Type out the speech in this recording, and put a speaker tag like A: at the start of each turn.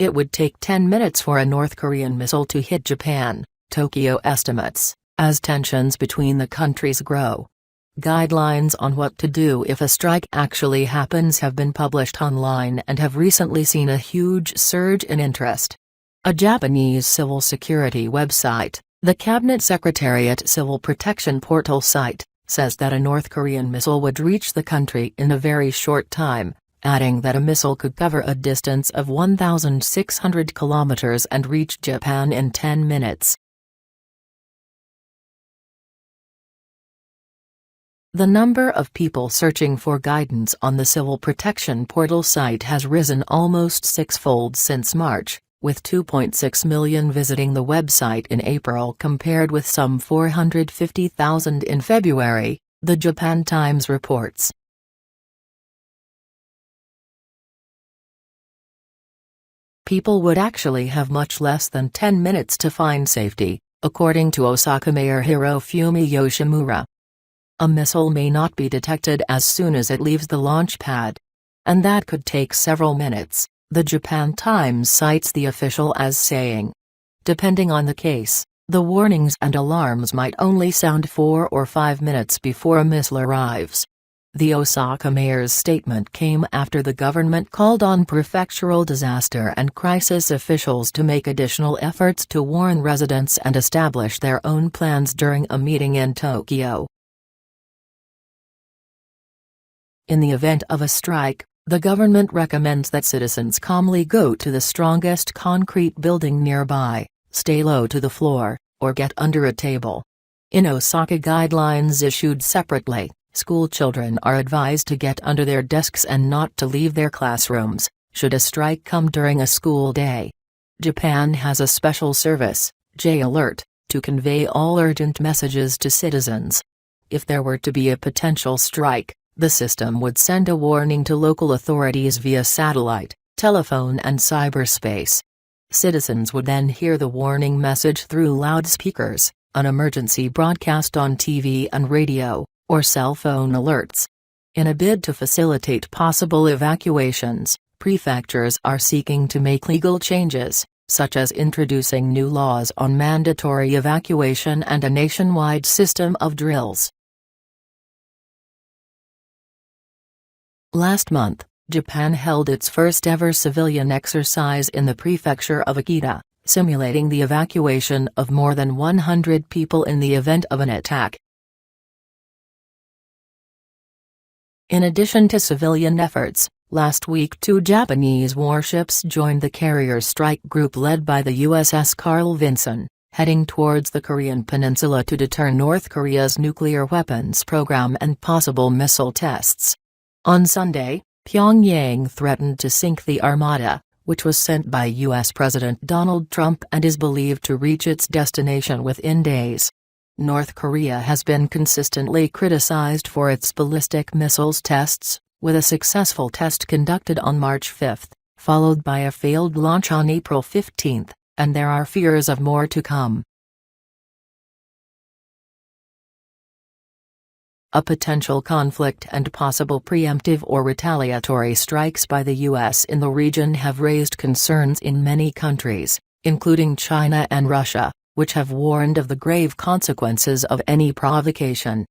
A: It would take 10 minutes for a North Korean missile to hit Japan, Tokyo estimates, as tensions between the countries grow. Guidelines on what to do if a strike actually happens have been published online and have recently seen a huge surge in interest. A Japanese civil security website, the Cabinet Secretariat Civil Protection Portal site, says that a North Korean missile would reach the country in a very short time, adding that a missile could cover a distance of 1,600 kilometers and reach Japan in 10 minutes. The number of people searching for guidance on the Civil Protection Portal site has risen almost sixfold since March, with 2.6 million visiting the website in April compared with some 450,000 in February, the Japan Times reports. People would actually have much less than 10 minutes to find safety, according to Osaka Mayor Hirofumi Yoshimura. A missile may not be detected as soon as it leaves the launch pad. And that could take several minutes, the Japan Times cites the official as saying. Depending on the case, the warnings and alarms might only sound 4 or 5 minutes before a missile arrives. The Osaka mayor's statement came after the government called on prefectural disaster and crisis officials to make additional efforts to warn residents and establish their own plans during a meeting in Tokyo. In the event of a strike, the government recommends that citizens calmly go to the strongest concrete building nearby, stay low to the floor, or get under a table. In Osaka guidelines issued separately, school children are advised to get under their desks and not to leave their classrooms, should a strike come during a school day. Japan has a special service, J-Alert, to convey all urgent messages to citizens. If there were to be a potential strike, the system would send a warning to local authorities via satellite, telephone and cyberspace. Citizens would then hear the warning message through loudspeakers, an emergency broadcast on TV and radio, or cell phone alerts. In a bid to facilitate possible evacuations, prefectures are seeking to make legal changes, such as introducing new laws on mandatory evacuation and a nationwide system of drills. Last month, Japan held its first-ever civilian exercise in the prefecture of Akita, simulating the evacuation of more than 100 people in the event of an attack. In addition to civilian efforts, last week 2 Japanese warships joined the carrier strike group led by the USS Carl Vinson, heading towards the Korean peninsula to deter North Korea's nuclear weapons program and possible missile tests. On Sunday, Pyongyang threatened to sink the Armada, which was sent by U.S. President Donald Trump and is believed to reach its destination within days. North Korea has been consistently criticized for its ballistic missiles tests, with a successful test conducted on March 5, followed by a failed launch on April 15, and there are fears of more to come. A potential conflict and possible preemptive or retaliatory strikes by the U.S. in the region have raised concerns in many countries, including China and Russia, which have warned of the grave consequences of any provocation.